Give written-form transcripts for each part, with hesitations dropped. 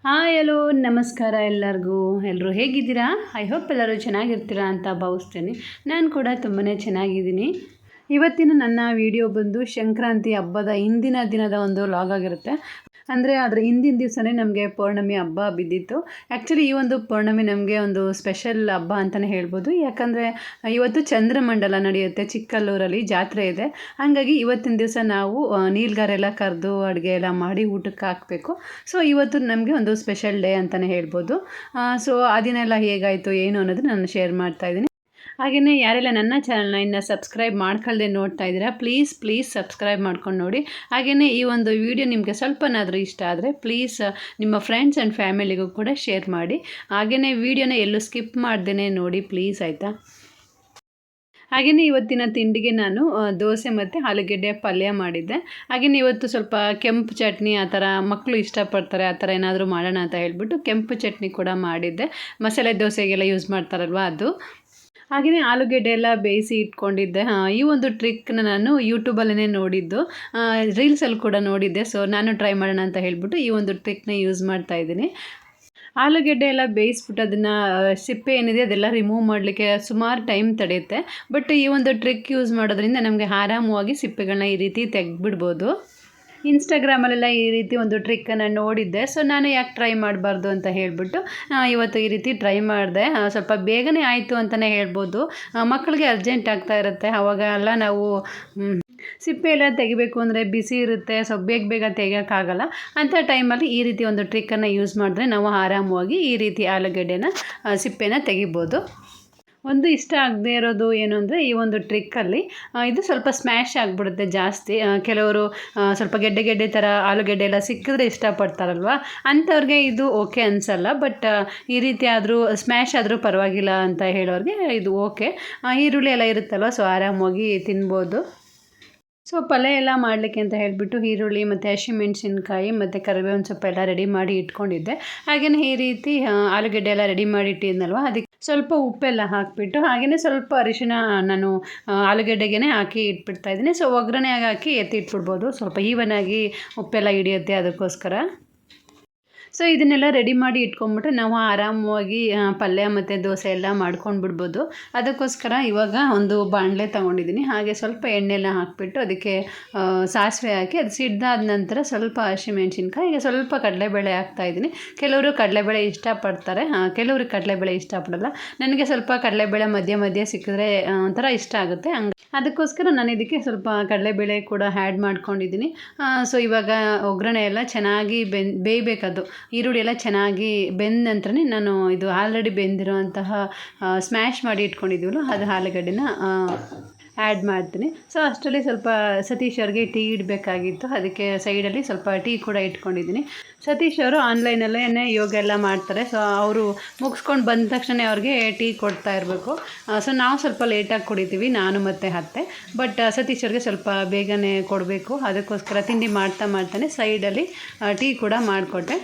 Hi hello ನಮಸ್ಕಾರ ಎಲ್ಲರಿಗೂ. ಎಲ್ಲರೂ ಹೇಗಿದ್ದೀರಾ? ಐ ಹೋಪ್ ಎಲ್ಲರೂ ಚೆನ್ನಾಗಿರ್ತೀರಾ ಅಂತ ಭಾವಿಸ್ತೀನಿ. ನಾನು ಕೂಡ ತುಂಬಾ ಚೆನ್ನಾಗಿದ್ದೀನಿ. ಇವತ್ತಿನ ನನ್ನ ವಿಡಿಯೋ ಬಂದು ಸಂಕ್ರಾಂತಿ ಹಬ್ಬದ ಹಿಂದಿನ ದಿನದ ಒಂದು ಲಾಗ್ ಆಗಿರುತ್ತೆ. ಅಂದರೆ ಅದರ ಹಿಂದಿನ ದಿವಸನೇ ನಮಗೆ ಪೌರ್ಣಮಿ ಹಬ್ಬ ಬಿದ್ದಿತ್ತು. ಆ್ಯಕ್ಚುಲಿ ಈ ಒಂದು ಪೌರ್ಣಮಿ ನಮಗೆ ಒಂದು ಸ್ಪೆಷಲ್ ಹಬ್ಬ ಅಂತಲೇ ಹೇಳ್ಬೋದು. ಯಾಕಂದರೆ ಇವತ್ತು ಚಂದ್ರಮಂಡಲ ನಡೆಯುತ್ತೆ, ಚಿಕ್ಕಲ್ಲೂರಲ್ಲಿ ಜಾತ್ರೆ ಇದೆ. ಹಾಗಾಗಿ ಇವತ್ತಿನ ದಿವಸ ನಾವು ನೀಲ್ಗಾರೆಲ್ಲ ಕರೆದು ಅಡುಗೆ ಎಲ್ಲ ಮಾಡಿ ಊಟಕ್ಕೆ ಹಾಕಬೇಕು. ಸೊ ಇವತ್ತು ನಮಗೆ ಒಂದು ಸ್ಪೆಷಲ್ ಡೇ ಅಂತಲೇ ಹೇಳ್ಬೋದು. ಸೊ ಆ ದಿನ ಎಲ್ಲ ಹೇಗಾಯಿತು ಏನು ಅನ್ನೋದು ನಾನು ಶೇರ್ ಮಾಡ್ತಾಯಿದ್ದೀನಿ. ಹಾಗೆಯೇ ಯಾರೆಲ್ಲ ನನ್ನ ಚಾನಲ್ನ ಇನ್ನು ಸಬ್ಸ್ಕ್ರೈಬ್ ಮಾಡ್ಕೊಳ್ದೆ ನೋಡ್ತಾ ಇದ್ದೀರಾ, ಪ್ಲೀಸ್ ಸಬ್ಸ್ಕ್ರೈಬ್ ಮಾಡ್ಕೊಂಡು ನೋಡಿ. ಹಾಗೆಯೇ ಈ ಒಂದು ವಿಡಿಯೋ ನಿಮಗೆ ಸ್ವಲ್ಪನಾದರೂ ಇಷ್ಟ ಆದರೆ ಪ್ಲೀಸ್ ನಿಮ್ಮ ಫ್ರೆಂಡ್ಸ್ ಆ್ಯಂಡ್ ಫ್ಯಾಮಿಲಿಗೂ ಕೂಡ ಶೇರ್ ಮಾಡಿ. ಹಾಗೆಯೇ ವಿಡಿಯೋನ ಎಲ್ಲೂ ಸ್ಕಿಪ್ ಮಾಡ್ದೇ ನೋಡಿ ಪ್ಲೀಸ್, ಆಯಿತಾ? ಹಾಗೆಯೇ ಇವತ್ತಿನ ತಿಂಡಿಗೆ ನಾನು ದೋಸೆ ಮತ್ತು ಆಲೂಗೆಡ್ಡೆ ಪಲ್ಯ ಮಾಡಿದ್ದೆ. ಹಾಗೆಯೇ ಇವತ್ತು ಸ್ವಲ್ಪ ಕೆಂಪು ಚಟ್ನಿ ಆ ಥರ ಮಕ್ಕಳು ಇಷ್ಟಪಡ್ತಾರೆ, ಆ ಥರ ಏನಾದರೂ ಮಾಡೋಣ ಅಂತ ಹೇಳ್ಬಿಟ್ಟು ಕೆಂಪು ಚಟ್ನಿ ಕೂಡ ಮಾಡಿದ್ದೆ. ಮಸಾಲೆ ದೋಸೆಗೆಲ್ಲ ಯೂಸ್ ಮಾಡ್ತಾರಲ್ವ ಅದು. ಹಾಗೆಯೇ ಆಲೂಗೆಡ್ಡೆ ಎಲ್ಲ ಬೇಯಿಸಿ ಇಟ್ಕೊಂಡಿದ್ದೆ. ಈ ಒಂದು ಟ್ರಿಕ್ನ ನಾನು ಯೂಟ್ಯೂಬಲ್ಲೇ ನೋಡಿದ್ದು, ರೀಲ್ಸಲ್ಲಿ ಕೂಡ ನೋಡಿದ್ದೆ. ಸೊ ನಾನು ಟ್ರೈ ಮಾಡೋಣ ಅಂತ ಹೇಳ್ಬಿಟ್ಟು ಈ ಒಂದು ಟ್ರಿಕ್ನ ಯೂಸ್ ಮಾಡ್ತಾಯಿದ್ದೀನಿ. ಆಲೂಗೆಡ್ಡೆ ಎಲ್ಲ ಬೇಯಿಸ್ಬಿಟ್ಟು ಅದನ್ನು ಸಿಪ್ಪೆ ಏನಿದೆ ಅದೆಲ್ಲ ರಿಮೂವ್ ಮಾಡಲಿಕ್ಕೆ ಸುಮಾರು ಟೈಮ್ ತಡೆಯುತ್ತೆ. ಬಟ್ ಈ ಒಂದು ಟ್ರಿಕ್ ಯೂಸ್ ಮಾಡೋದ್ರಿಂದ ನಮಗೆ ಆರಾಮವಾಗಿ ಸಿಪ್ಪೆಗಳನ್ನ ಈ ರೀತಿ ತೆಗೆದ್ಬಿಡ್ಬೋದು. ಇನ್ಸ್ಟಾಗ್ರಾಮಲ್ಲೆಲ್ಲ ಈ ರೀತಿ ಒಂದು ಟ್ರಿಕ್ಕನ್ನು ನೋಡಿದ್ದೆ. ಸೊ ನಾನು ಯಾಕೆ ಟ್ರೈ ಮಾಡಬಾರ್ದು ಅಂತ ಹೇಳಿಬಿಟ್ಟು ಇವತ್ತು ಈ ರೀತಿ ಟ್ರೈ ಮಾಡಿದೆ. ಸ್ವಲ್ಪ ಬೇಗನೆ ಆಯಿತು ಅಂತಲೇ ಹೇಳ್ಬೋದು. ಮಕ್ಕಳಿಗೆ ಅರ್ಜೆಂಟ್ ಆಗ್ತಾ ಇರುತ್ತೆ, ಆವಾಗ ಎಲ್ಲ ನಾವು ಸಿಪ್ಪೆ ಎಲ್ಲ ತೆಗಿಬೇಕು ಅಂದರೆ ಬಿಸಿ ಇರುತ್ತೆ, ಸೊ ಬೇಗ ತೆಗಿಯೋಕ್ಕಾಗಲ್ಲ. ಅಂಥ ಟೈಮಲ್ಲಿ ಈ ರೀತಿ ಒಂದು ಟ್ರಿಕ್ಕನ್ನು ಯೂಸ್ ಮಾಡಿದ್ರೆ ನಾವು ಆರಾಮವಾಗಿ ಈ ರೀತಿ ಆಲೂಗೆಡ್ಡೆನ ಸಿಪ್ಪೆನ ತೆಗಿಬೋದು. ಒಂದು ಇಷ್ಟ ಆಗದೆ ಇರೋದು ಏನು ಅಂದರೆ ಈ ಒಂದು ಟ್ರಿಕ್ಕಲ್ಲಿ ಇದು ಸ್ವಲ್ಪ ಸ್ಮ್ಯಾಶ್ ಆಗಿಬಿಡುತ್ತೆ ಜಾಸ್ತಿ. ಕೆಲವರು ಸ್ವಲ್ಪ ಗೆಡ್ಡೆ ಥರ ಆಲೂಗೆಡ್ಡೆ ಎಲ್ಲ ಸಿಕ್ಕಿದ್ರೆ ಇಷ್ಟಪಡ್ತಾರಲ್ವ, ಅಂಥವ್ರಿಗೆ ಇದು ಓಕೆ ಅನಿಸಲ್ಲ. ಬಟ್ ಈ ರೀತಿ ಆದರೂ ಸ್ಮ್ಯಾಶ್ ಆದರೂ ಪರವಾಗಿಲ್ಲ ಅಂತ ಹೇಳೋರಿಗೆ ಇದು ಓಕೆ. ಈರುಳ್ಳಿ ಎಲ್ಲ ಇರುತ್ತಲ್ವ, ಸೊ ಆರಾಮಾಗಿ ತಿನ್ಬೋದು. ಸೊ ಪಲ್ಯ ಎಲ್ಲ ಮಾಡಲಿಕ್ಕೆ ಅಂತ ಹೇಳಿಬಿಟ್ಟು ಈರುಳ್ಳಿ ಮತ್ತು ಹಸಿಮೆಣ್ಸಿನ್ಕಾಯಿ ಮತ್ತು ಕರಿಬೇವಿನ ಸೊಪ್ಪು ಎಲ್ಲ ರೆಡಿ ಮಾಡಿ ಇಟ್ಕೊಂಡಿದ್ದೆ. ಹಾಗೆಯೇ ಈ ರೀತಿ ಆಲೂಗೆಡ್ಡೆ ಎಲ್ಲ ರೆಡಿ ಮಾಡಿ ಇಟ್ಟಿದ್ನಲ್ವ, ಅದಕ್ಕೆ ಸ್ವಲ್ಪ ಉಪ್ಪೆಲ್ಲ ಹಾಕಿಬಿಟ್ಟು ಹಾಗೆಯೇ ಸ್ವಲ್ಪ ಅರಿಶಿನ ನಾನು ಆಲೂಗೆಡ್ಡೆಗೆ ಹಾಕಿ ಇಟ್ಬಿಡ್ತಾಯಿದ್ದೀನಿ. ಸೊ ಒಗ್ಗರಣೆಯಾಗಿ ಹಾಕಿ ಎತ್ತಿಟ್ಬಿಡ್ಬೋದು, ಸ್ವಲ್ಪ ಈವನಾಗಿ ಉಪ್ಪೆಲ್ಲ ಹಿಡಿಯುತ್ತೆ ಅದಕ್ಕೋಸ್ಕರ. ಸೊ ಇದನ್ನೆಲ್ಲ ರೆಡಿ ಮಾಡಿ ಇಟ್ಕೊಂಡ್ಬಿಟ್ರೆ ನಾವು ಆರಾಮವಾಗಿ ಪಲ್ಯ ಮತ್ತು ದೋಸೆ ಎಲ್ಲ ಮಾಡ್ಕೊಂಡು ಬಿಡ್ಬೋದು. ಅದಕ್ಕೋಸ್ಕರ ಇವಾಗ ಒಂದು ಬಾಣಲೆ ತೊಗೊಂಡಿದ್ದೀನಿ. ಹಾಗೆ ಸ್ವಲ್ಪ ಎಣ್ಣೆಲ್ಲ ಹಾಕಿಬಿಟ್ಟು ಅದಕ್ಕೆ ಸಾಸಿವೆ ಹಾಕಿ ಅದು ಸಿಡ್ದಾದ ನಂತರ ಸ್ವಲ್ಪ ಹಸಿಮೆಣ್ಸಿನ್ಕಾಯಿ, ಈಗ ಸ್ವಲ್ಪ ಕಡಲೆಬೇಳೆ ಹಾಕ್ತಾಯಿದ್ದೀನಿ. ಕೆಲವರು ಕಡಲೆಬೇಳೆ ಇಷ್ಟಪಡ್ತಾರೆ, ಕೆಲವ್ರಿಗೆ ಕಡಲೆಬೇಳೆ ಇಷ್ಟಪಡಲ್ಲ. ನನಗೆ ಸ್ವಲ್ಪ ಕಡಲೆಬೇಳೆ ಮಧ್ಯೆ ಸಿಕ್ಕಿದ್ರೆ ಒಂಥರ ಇಷ್ಟ ಆಗುತ್ತೆ. ಅದಕ್ಕೋಸ್ಕರ ನಾನು ಇದಕ್ಕೆ ಸ್ವಲ್ಪ ಕಡಲೆಬೇಳೆ ಕೂಡ ಆ್ಯಡ್ ಮಾಡ್ಕೊಂಡಿದ್ದೀನಿ. ಸೊ ಇವಾಗ ಒಗ್ಗರಣೆ ಎಲ್ಲ ಚೆನ್ನಾಗಿ ಬೇಯಬೇಕದು. ಈರುಳ್ಳಿ ಎಲ್ಲ ಚೆನ್ನಾಗಿ ಬೆಂದ ನಂತರನೇ ನಾನು ಇದು ಆಲ್ರೆಡಿ ಬೆಂದಿರುವಂತಹ ಸ್ಮ್ಯಾಶ್ ಮಾಡಿ ಇಟ್ಕೊಂಡಿದ್ದೀವಲ್ಲ ಅದು ಆಲೂಗಡ್ಡೆನ ಆ್ಯಡ್ ಮಾಡ್ತೀನಿ. ಸೊ ಅಷ್ಟರಲ್ಲಿ ಸ್ವಲ್ಪ ಸತೀಶ್ ಅವ್ರಿಗೆ ಟೀ ಇಡಬೇಕಾಗಿತ್ತು, ಅದಕ್ಕೆ ಸೈಡಲ್ಲಿ ಸ್ವಲ್ಪ ಟೀ ಕೂಡ ಇಟ್ಕೊಂಡಿದ್ದೀನಿ. ಸತೀಶ್ ಅವರು ಆನ್ಲೈನಲ್ಲೇ ಯೋಗ ಎಲ್ಲ ಮಾಡ್ತಾರೆ. ಸೊ ಅವರು ಮುಗಿಸ್ಕೊಂಡು ಬಂದ ತಕ್ಷಣ ಅವ್ರಿಗೆ ಟೀ ಕೊಡ್ತಾ ಇರಬೇಕು. ಸೊ ನಾವು ಸ್ವಲ್ಪ ಲೇಟಾಗಿ ಕುಡಿತೀವಿ, ನಾನು ಮತ್ತು ಅತ್ತೆ. ಬಟ್ ಸತೀಶ್ ಅವ್ರಿಗೆ ಸ್ವಲ್ಪ ಬೇಗನೆ ಕೊಡಬೇಕು, ಅದಕ್ಕೋಸ್ಕರ ತಿಂಡಿ ಮಾಡ್ತಾನೆ ಸೈಡಲ್ಲಿ ಟೀ ಕೂಡ ಮಾಡಿಕೊಟ್ಟೆ.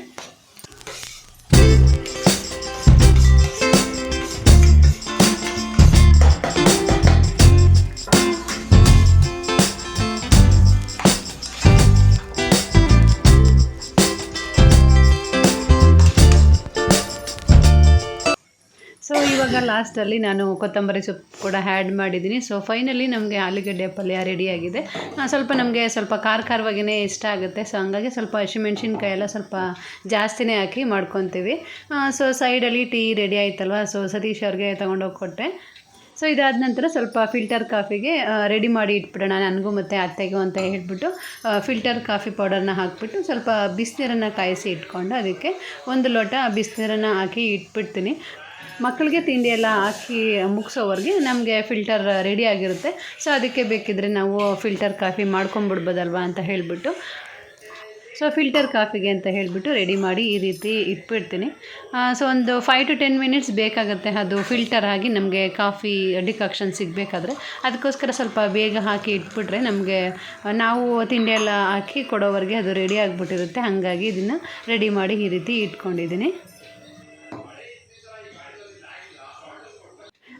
ಸೊ ಇವಾಗ ಲಾಸ್ಟಲ್ಲಿ ನಾನು ಕೊತ್ತಂಬರಿ ಸೊಪ್ಪು ಕೂಡ ಆ್ಯಡ್ ಮಾಡಿದ್ದೀನಿ. ಸೊ ಫೈನಲಿ ನಮಗೆ ಆಲೂಗೆಡ್ಡೆ ಪಲ್ಯ ರೆಡಿಯಾಗಿದೆ. ಸ್ವಲ್ಪ ನಮಗೆ ಸ್ವಲ್ಪ ಖಾರವಾಗಿಯೇ ಇಷ್ಟ ಆಗುತ್ತೆ. ಸೊ ಹಂಗಾಗಿ ಸ್ವಲ್ಪ ಹಸಿಮೆಣ್ಸಿನ್ಕಾಯಿ ಎಲ್ಲ ಸ್ವಲ್ಪ ಜಾಸ್ತಿನೇ ಹಾಕಿ ಮಾಡ್ಕೊತೀವಿ. ಸೊ ಸೈಡಲ್ಲಿ ಟೀ ರೆಡಿ ಆಯ್ತಲ್ವ, ಸೊ ಸತೀಶ್ ಅವ್ರಿಗೆ ತೊಗೊಂಡೋಗಿ ಕೊಟ್ಟೆ. ಸೊ ಇದಾದ ನಂತರ ಸ್ವಲ್ಪ ಫಿಲ್ಟರ್ ಕಾಫಿಗೆ ರೆಡಿ ಮಾಡಿ ಇಟ್ಬಿಡೋಣ ನನಗೂ ಮತ್ತು ಅತ್ತೆಗೂ ಅಂತ ಹೇಳ್ಬಿಟ್ಟು ಫಿಲ್ಟರ್ ಕಾಫಿ ಪೌಡರ್ನ ಹಾಕಿಬಿಟ್ಟು ಸ್ವಲ್ಪ ಬಿಸಿನೀರನ್ನು ಕಾಯಿಸಿ ಇಟ್ಕೊಂಡು ಅದಕ್ಕೆ ಒಂದು ಲೋಟ ಬಿಸಿನೀರನ್ನು ಹಾಕಿ ಇಟ್ಬಿಡ್ತೀನಿ. ಮಕ್ಕಳಿಗೆ ತಿಂಡಿ ಎಲ್ಲ ಹಾಕಿ ಮುಗಿಸೋವರೆಗೆ ನಮಗೆ ಫಿಲ್ಟರ್ ರೆಡಿ ಆಗಿರುತ್ತೆ. ಸೊ ಅದಕ್ಕೆ ಬೇಕಿದ್ದರೆ ನಾವು ಫಿಲ್ಟರ್ ಕಾಫಿ ಮಾಡ್ಕೊಂಬಿಡ್ಬೋದಲ್ವ ಅಂತ ಹೇಳಿಬಿಟ್ಟು ಸೊ ಫಿಲ್ಟರ್ ಕಾಫಿಗೆ ಅಂತ ಹೇಳಿಬಿಟ್ಟು ರೆಡಿ ಮಾಡಿ ಈ ರೀತಿ ಇಟ್ಬಿಡ್ತೀನಿ. ಸೊ ಒಂದು 5 to 10 minutes ಬೇಕಾಗುತ್ತೆ ಅದು ಫಿಲ್ಟರ್ ಆಗಿ ನಮಗೆ ಕಾಫಿ ಡಿಕಾಕ್ಷನ್ ಸಿಗಬೇಕಾದ್ರೆ. ಅದಕ್ಕೋಸ್ಕರ ಸ್ವಲ್ಪ ಬೇಗ ಹಾಕಿ ಇಟ್ಬಿಟ್ರೆ ನಮಗೆ ನಾವು ತಿಂಡಿ ಎಲ್ಲ ಹಾಕಿ ಕೊಡೋವರೆಗೆ ಅದು ರೆಡಿ ಆಗಿಬಿಟ್ಟಿರುತ್ತೆ. ಹಾಗಾಗಿ ಇದನ್ನು ರೆಡಿ ಮಾಡಿ ಈ ರೀತಿ ಇಟ್ಕೊಂಡಿದ್ದೀನಿ.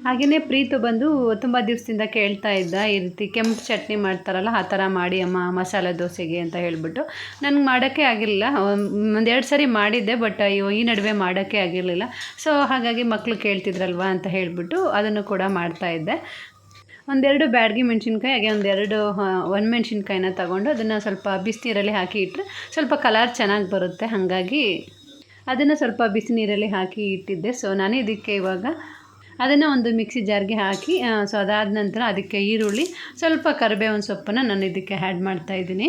ಹಾಗೆಯೇ ಪ್ರೀತು ಬಂದು ತುಂಬ ದಿವಸದಿಂದ ಕೇಳ್ತಾ ಇದ್ದ, ಈ ರೀತಿ ಕೆಂಪು ಚಟ್ನಿ ಮಾಡ್ತಾರಲ್ಲ ಆ ಥರ ಮಾಡಿ ಅಮ್ಮ ಮಸಾಲೆ ದೋಸೆಗೆ ಅಂತ ಹೇಳಿಬಿಟ್ಟು. ನನಗೆ ಮಾಡೋಕ್ಕೆ ಆಗಿರಲಿಲ್ಲ. ಒಂದೆರಡು ಸರಿ ಮಾಡಿದ್ದೆ, ಬಟ್ ಈ ನಡುವೆ ಮಾಡೋಕ್ಕೆ ಆಗಿರಲಿಲ್ಲ. ಸೊ ಹಾಗಾಗಿ ಮಕ್ಕಳು ಕೇಳ್ತಿದ್ರಲ್ವ ಅಂತ ಹೇಳಿಬಿಟ್ಟು ಅದನ್ನು ಕೂಡ ಮಾಡ್ತಾಯಿದ್ದೆ. ಒಂದೆರಡು ಬ್ಯಾಡಗಿ ಮೆಣಸಿನ್ಕಾಯಿ ಹಾಗೆ ಒಂದೆರಡು ಒಣಮೆಣ್ಸಿನ್ಕಾಯಿನ ತಗೊಂಡು ಅದನ್ನು ಸ್ವಲ್ಪ ಬಿಸಿನೀರಲ್ಲಿ ಹಾಕಿ ಇಟ್ಟರೆ ಸ್ವಲ್ಪ ಕಲರ್ ಚೆನ್ನಾಗಿ ಬರುತ್ತೆ. ಹಾಗಾಗಿ ಅದನ್ನು ಸ್ವಲ್ಪ ಬಿಸಿನೀರಲ್ಲಿ ಹಾಕಿ ಇಟ್ಟಿದ್ದೆ. ಸೊ ನಾನು ಇದಕ್ಕೆ ಇವಾಗ ಅದನ್ನು ಒಂದು ಮಿಕ್ಸಿ ಜಾರ್ಗೆ ಹಾಕಿ ಸೊ ಅದಾದ ನಂತರ ಅದಕ್ಕೆ ಈರುಳ್ಳಿ, ಸ್ವಲ್ಪ ಕರಿಬೇವಿನ ಸೊಪ್ಪನ್ನು ನಾನು ಇದಕ್ಕೆ ಆ್ಯಡ್ ಮಾಡ್ತಾಯಿದ್ದೀನಿ.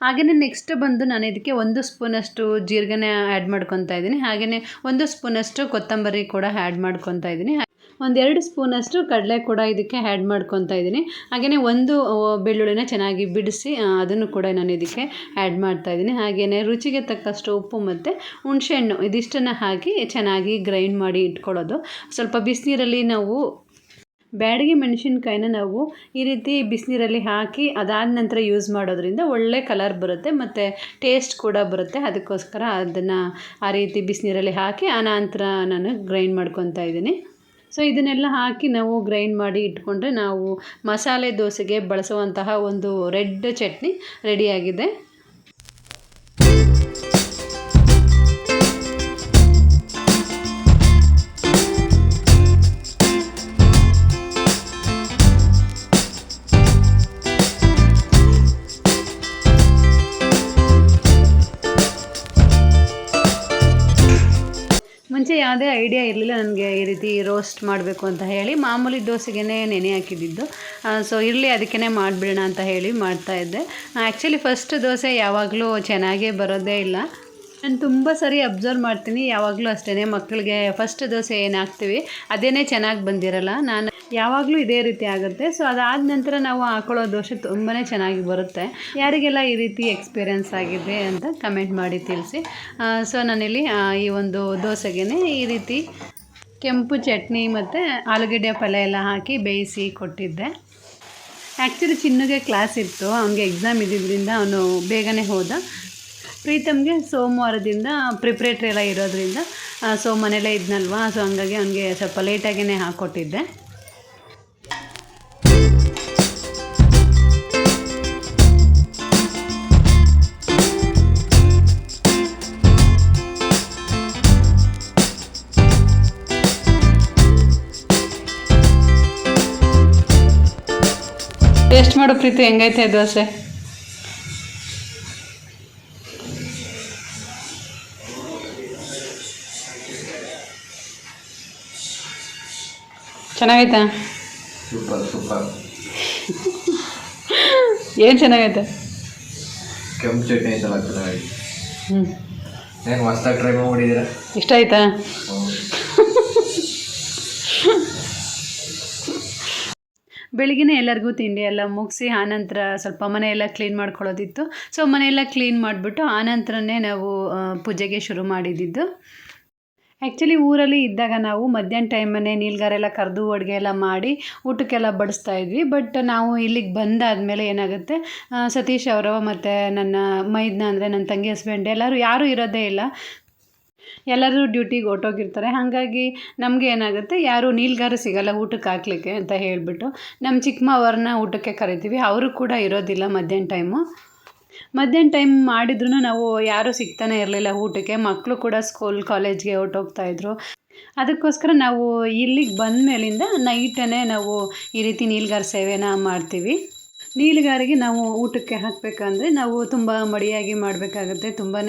ಹಾಗೆಯೇ ನೆಕ್ಸ್ಟ್ ಬಂದು ನಾನು ಇದಕ್ಕೆ 1 ಸ್ಪೂನಷ್ಟು ಜೀರಿಗೆನ ಆ್ಯಡ್ ಮಾಡ್ಕೊತಾ ಇದ್ದೀನಿ. ಹಾಗೆಯೇ 1 ಸ್ಪೂನಷ್ಟು ಕೊತ್ತಂಬರಿ ಕೂಡ ಆ್ಯಡ್ ಮಾಡ್ಕೊತಾ ಇದ್ದೀನಿ. 1-2 ಸ್ಪೂನಷ್ಟು ಕಡಲೆ ಕೂಡ ಇದಕ್ಕೆ ಆ್ಯಡ್ ಮಾಡ್ಕೊತಾ ಇದ್ದೀನಿ. ಹಾಗೆಯೇ 1 ಬೆಳ್ಳುಳ್ಳಿನ ಚೆನ್ನಾಗಿ ಬಿಡಿಸಿ ಅದನ್ನು ಕೂಡ ನಾನು ಇದಕ್ಕೆ ಆ್ಯಡ್ ಮಾಡ್ತಾಯಿದ್ದೀನಿ. ಹಾಗೆಯೇ ರುಚಿಗೆ ತಕ್ಕಷ್ಟು ಉಪ್ಪು ಮತ್ತು ಹುಣಸೆಹಣ್ಣು ಇದಿಷ್ಟನ್ನು ಹಾಕಿ ಚೆನ್ನಾಗಿ ಗ್ರೈಂಡ್ ಮಾಡಿ ಇಟ್ಕೊಳ್ಳೋದು. ಸ್ವಲ್ಪ ಬಿಸಿನೀರಲ್ಲಿ ನಾವು ಬ್ಯಾಡಗಿ ಮೆಣಸಿನ್ಕಾಯಿನ ನಾವು ಈ ರೀತಿ ಬಿಸಿನೀರಲ್ಲಿ ಹಾಕಿ ಅದಾದ ನಂತರ ಯೂಸ್ ಮಾಡೋದ್ರಿಂದ ಒಳ್ಳೆ ಕಲರ್ ಬರುತ್ತೆ ಮತ್ತು ಟೇಸ್ಟ್ ಕೂಡ ಬರುತ್ತೆ. ಅದಕ್ಕೋಸ್ಕರ ಅದನ್ನು ಆ ರೀತಿ ಬಿಸಿನೀರಲ್ಲಿ ಹಾಕಿ ಆನಂತರ ನಾನು ಗ್ರೈಂಡ್ ಮಾಡ್ಕೊತಾ ಇದ್ದೀನಿ. ಸೊ ಇದನ್ನೆಲ್ಲ ಹಾಕಿ ನಾವು ಗ್ರೈಂಡ್ ಮಾಡಿ ಇಟ್ಕೊಂಡ್ರೆ ನಾವು ಮಸಾಲೆ ದೋಸೆಗೆ ಬಳಸುವಂತಹ ಒಂದು ರೆಡ್ ಚಟ್ನಿ ರೆಡಿಯಾಗಿದೆ. ಮುಂಚೆ ಯಾವುದೇ ಐಡಿಯಾ ಇರಲಿಲ್ಲ ನನಗೆ ಈ ರೀತಿ ರೋಸ್ಟ್ ಮಾಡಬೇಕು ಅಂತ ಹೇಳಿ. ಮಾಮೂಲಿ ದೋಸೆಗೆ ನೆನೆ ಹಾಕಿದ್ದು. ಸೊ ಇರಲಿ ಅದಕ್ಕೇ ಮಾಡಿಬಿಡೋಣ ಅಂತ ಹೇಳಿ ಮಾಡ್ತಾಯಿದ್ದೆ. ಆ್ಯಕ್ಚುಲಿ ಫಸ್ಟ್ ದೋಸೆ ಯಾವಾಗಲೂ ಚೆನ್ನಾಗೇ ಬರೋದೇ ಇಲ್ಲ. ನಾನು ತುಂಬ ಸರಿ ಅಬ್ಸರ್ವ್ ಮಾಡ್ತೀನಿ, ಯಾವಾಗಲೂ ಅಷ್ಟೇ ಮಕ್ಕಳಿಗೆ ಫಸ್ಟ್ ದೋಸೆ ಏನು ಹಾಕ್ತೀವಿ ಅದೇನೇ ಚೆನ್ನಾಗಿ ಬಂದಿರಲ್ಲ. ನಾನು ಯಾವಾಗಲೂ ಇದೇ ರೀತಿ ಆಗುತ್ತೆ. ಸೊ ಅದಾದ ನಂತರ ನಾವು ಹಾಕೊಳ್ಳೋ ದೋಸೆ ತುಂಬಾ ಚೆನ್ನಾಗಿ ಬರುತ್ತೆ. ಯಾರಿಗೆಲ್ಲ ಈ ರೀತಿ ಎಕ್ಸ್ಪೀರಿಯೆನ್ಸ್ ಆಗಿದೆ ಅಂತ ಕಮೆಂಟ್ ಮಾಡಿ ತಿಳಿಸಿ. ಸೊ ನಾನಿಲ್ಲಿ ಈ ಒಂದು ದೋಸೆಗೆ ಈ ರೀತಿ ಕೆಂಪು ಚಟ್ನಿ ಮತ್ತು ಆಲೂಗಡ್ಡೆ ಪಲ್ಯ ಎಲ್ಲ ಹಾಕಿ ಬೇಯಿಸಿ ಕೊಟ್ಟಿದ್ದೆ. ಆ್ಯಕ್ಚುಲಿ ಚಿನ್ನುಗೆ ಕ್ಲಾಸ್ ಇತ್ತು, ಅವನಿಗೆ ಎಕ್ಸಾಮ್ ಇದ್ದಿದ್ದರಿಂದ ಅವನು ಬೇಗನೆ ಹೋದ. ಪ್ರೀತಮ್ಗೆ ಸೋಮವಾರದಿಂದ ಪ್ರಿಪ್ರೇಟ್ರಿ ಎಲ್ಲ ಇರೋದ್ರಿಂದ ಸೊ ಮನೇಲೇ ಇದ್ನಲ್ವಾ, ಸೊ ಹಂಗಾಗಿ ಅವನಿಗೆ ಸ್ವಲ್ಪ ಲೇಟಾಗಿಯೇ ಹಾಕ್ಕೊಟ್ಟಿದ್ದೆ. ಟೇಸ್ಟ್ ಮಾಡೋ ಪ್ರೀತಿ ಹೆಂಗೈತೆ ದೋಸೆ? ಚೆನ್ನಾಗೈತಾ? Super super. ಏನು ಚೆನ್ನಾಗೈತೆ? ಕೆಂಪು ಚಟ್ನಿ ಐತಲ್ಲ ಚೆನ್ನಾಗಿ. ಏನು ಹೊಸ್ದಾಗಿ ಟ್ರೈ ಮಾಡಿದ್ದೀರಾ? ಇಷ್ಟ ಆಯ್ತಾ? ಬೆಳಿಗ್ಗೆ ಎಲ್ಲರಿಗೂ ತಿಂಡಿ ಎಲ್ಲ ಮುಗಿಸಿ ಆನಂತರ ಸ್ವಲ್ಪ ಮನೆಯೆಲ್ಲ ಕ್ಲೀನ್ ಮಾಡ್ಕೊಳ್ಳೋದಿತ್ತು. ಸೊ ಮನೆಯೆಲ್ಲ ಕ್ಲೀನ್ ಮಾಡಿಬಿಟ್ಟು ಆನಂತರನೇ ನಾವು ಪೂಜೆಗೆ ಶುರು ಮಾಡಿದ್ದು. ಆ್ಯಕ್ಚುಲಿ ಊರಲ್ಲಿ ಇದ್ದಾಗ ನಾವು ಮಧ್ಯಾಹ್ನ ಟೈಮನ್ನೇ ನೀಲ್ಗಾರೆಲ್ಲ ಕರೆದು ಅಡುಗೆ ಎಲ್ಲ ಮಾಡಿ ಊಟಕ್ಕೆಲ್ಲ ಬಡಿಸ್ತಾಯಿದ್ವಿ. ಬಟ್ ನಾವು ಇಲ್ಲಿಗೆ ಬಂದಾದಮೇಲೆ ಏನಾಗುತ್ತೆ, ಸತೀಶ್ ಅವರು ಮತ್ತು ನನ್ನ ಮೈದ್ನ ಅಂದರೆ ನನ್ನ ತಂಗಿ ಹಸ್ಬೆಂಡ್ ಯಾರೂ ಇರೋದೇ ಇಲ್ಲ. ಎಲ್ಲರೂ ಡ್ಯೂಟಿಗೆ ಹೊರ್ಟೋಗಿರ್ತಾರೆ. ಹಾಗಾಗಿ ನಮಗೆ ಏನಾಗುತ್ತೆ, ಯಾರೂ ನೀಲ್ಗಾರು ಸಿಗೋಲ್ಲ ಊಟಕ್ಕೆ ಹಾಕ್ಲಿಕ್ಕೆ ಅಂತ ಹೇಳಿಬಿಟ್ಟು ನಮ್ಮ ಚಿಕ್ಕಮ್ಮವ್ರನ್ನ ಊಟಕ್ಕೆ ಕರಿತೀವಿ. ಅವರು ಕೂಡ ಇರೋದಿಲ್ಲ ಮಧ್ಯಾಹ್ನ ಟೈಮ್ ಮಾಡಿದ್ರೂ ನಾವು ಯಾರೂ ಸಿಗ್ತಾನೆ ಇರಲಿಲ್ಲ ಊಟಕ್ಕೆ. ಮಕ್ಕಳು ಕೂಡ ಸ್ಕೂಲ್ ಕಾಲೇಜ್ಗೆ ಹೊರ್ಟೋಗ್ತಾಯಿದ್ರು. ಅದಕ್ಕೋಸ್ಕರ ನಾವು ಇಲ್ಲಿಗೆ ಬಂದ ಮೇಲಿಂದ ನೈಟೇ ನಾವು ಈ ರೀತಿ ನೀಲ್ಗಾರ ಸೇವೆನ ಮಾಡ್ತೀವಿ. ನೀಲ್ಗಾರಿಗೆ ನಾವು ಊಟಕ್ಕೆ ಹಾಕಬೇಕಂದ್ರೆ ನಾವು ತುಂಬ ಮಡಿಯಾಗಿ ಮಾಡಬೇಕಾಗುತ್ತೆ, ತುಂಬಾ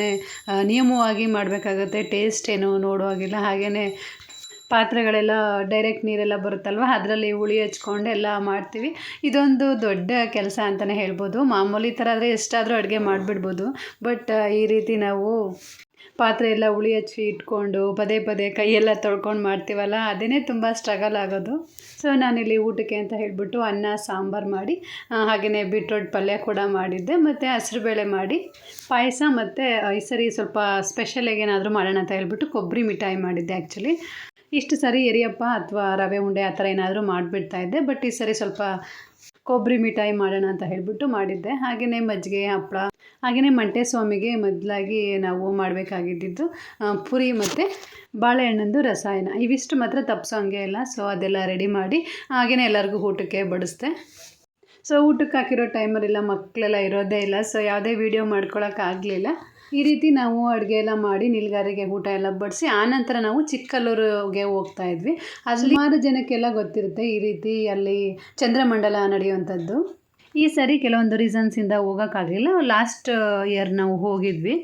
ನಿಯಮವಾಗಿ ಮಾಡಬೇಕಾಗುತ್ತೆ. ಟೇಸ್ಟ್ ಏನು ನೋಡುವಾಗಿಲ್ಲ. ಹಾಗೆಯೇ ಪಾತ್ರೆಗಳೆಲ್ಲ ಡೈರೆಕ್ಟ್ ನೀರೆಲ್ಲ ಬರುತ್ತಲ್ವ, ಅದರಲ್ಲಿ ಹುಳಿ ಹಚ್ಕೊಂಡು ಎಲ್ಲ ಮಾಡ್ತೀವಿ. ಇದೊಂದು ದೊಡ್ಡ ಕೆಲಸ ಅಂತಲೇ ಹೇಳ್ಬೋದು. ಮಾಮೂಲಿ ಥರ ಆದರೆ ಎಷ್ಟಾದರೂ ಅಡುಗೆ ಮಾಡಿಬಿಡ್ಬೋದು. ಬಟ್ ಈ ರೀತಿ ನಾವು ಪಾತ್ರೆ ಎಲ್ಲ ಹುಳಿ ಹಚ್ಚಿ ಇಟ್ಕೊಂಡು ಪದೇ ಪದೇ ಕೈಯೆಲ್ಲ ತೊಳ್ಕೊಂಡು ಮಾಡ್ತೀವಲ್ಲ, ಅದೇ ತುಂಬ ಸ್ಟ್ರಗಲ್ ಆಗೋದು. ಸೊ ನಾನಿಲ್ಲಿ ಊಟಕ್ಕೆ ಅಂತ ಹೇಳಿಬಿಟ್ಟು ಅನ್ನ ಸಾಂಬಾರು ಮಾಡಿ ಹಾಗೆಯೇ ಬೀಟ್ರೋಟ್ ಪಲ್ಯ ಕೂಡ ಮಾಡಿದ್ದೆ, ಮತ್ತು ಹಸಿರುಬೇಳೆ ಮಾಡಿ ಪಾಯಸ, ಮತ್ತು ಈ ಸರಿ ಸ್ವಲ್ಪ ಸ್ಪೆಷಲಾಗಿ ಏನಾದರೂ ಮಾಡೋಣ ಅಂತ ಹೇಳ್ಬಿಟ್ಟು ಕೊಬ್ಬರಿ ಮಿಠಾಯಿ ಮಾಡಿದ್ದೆ. ಆ್ಯಕ್ಚುಲಿ ಇಷ್ಟು ಸರಿ ಎರಿಯಪ್ಪ ಅಥವಾ ರವೆ ಉಂಡೆ ಆ ಥರ ಏನಾದರೂ ಮಾಡಿಬಿಡ್ತಾಯಿದ್ದೆ. ಬಟ್ ಈ ಸರಿ ಸ್ವಲ್ಪ ಕೊಬ್ಬರಿ ಮಿಠಾಯಿ ಮಾಡೋಣ ಅಂತ ಹೇಳಿಬಿಟ್ಟು ಮಾಡಿದ್ದೆ. ಹಾಗೆಯೇ ಮಜ್ಜಿಗೆ, ಹಪ್ಪಳ, ಹಾಗೆಯೇ ಮಂಟೆ ಸ್ವಾಮಿಗೆ ಮೊದಲಾಗಿ ನಾವು ಮಾಡಬೇಕಾಗಿದ್ದು ಪುರಿ ಮತ್ತು ಬಾಳೆಹಣ್ಣಂದು ರಸಾಯನ ಇವಿಷ್ಟು ಮಾತ್ರ ತಪ್ಪಿಸೋ ಹಂಗೆ ಇಲ್ಲ. ಸೊ ಅದೆಲ್ಲ ರೆಡಿ ಮಾಡಿ ಹಾಗೆಯೇ ಎಲ್ಲರಿಗೂ ಊಟಕ್ಕೆ ಬಡಿಸ್ದೆ. ಸೊ ಊಟಕ್ಕೆ ಹಾಕಿರೋ ಟೈಮಲ್ಲೆಲ್ಲ ಮಕ್ಕಳೆಲ್ಲ ಇರೋದೇ ಇಲ್ಲ. ಸೊ ಯಾವುದೇ ವೀಡಿಯೋ ಮಾಡ್ಕೊಳಕ್ಕಾಗಲಿಲ್ಲ. ಈ ರೀತಿ ನಾವು ಅಡುಗೆ ಎಲ್ಲ ಮಾಡಿ ನೀಲ್ಗಾರಿಗೆ ಊಟ ಎಲ್ಲ ಬಡಿಸಿ ಆನಂತರ ನಾವು ಚಿಕ್ಕಲ್ಲೂರಿಗೆ ಹೋಗ್ತಾ ಇದ್ವಿ. ಅಲ್ಲಿ ಸುಮಾರು ಜನಕ್ಕೆಲ್ಲ ಗೊತ್ತಿರುತ್ತೆ ಈ ರೀತಿ ಅಲ್ಲಿ ಚಂದ್ರಮಂಡಲ ನಡೆಯುವಂಥದ್ದು. ಈ ಸರಿ ಕೆಲವೊಂದು ರೀಸನ್ಸಿಂದ ಹೋಗೋಕ್ಕಾಗಲಿಲ್ಲ. ಲಾಸ್ಟ್ ಇಯರ್ ನಾವು ಹೋಗಿದ್ವಿ.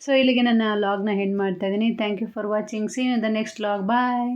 ಸೊ ಇಲ್ಲಿಗೆ ನನ್ನ ವ್ಲಾಗ್ನ ಎಂಡ್ ಮಾಡ್ತಾಯಿದ್ದೀನಿ. Thank you for watching. See you in the next vlog. Bye.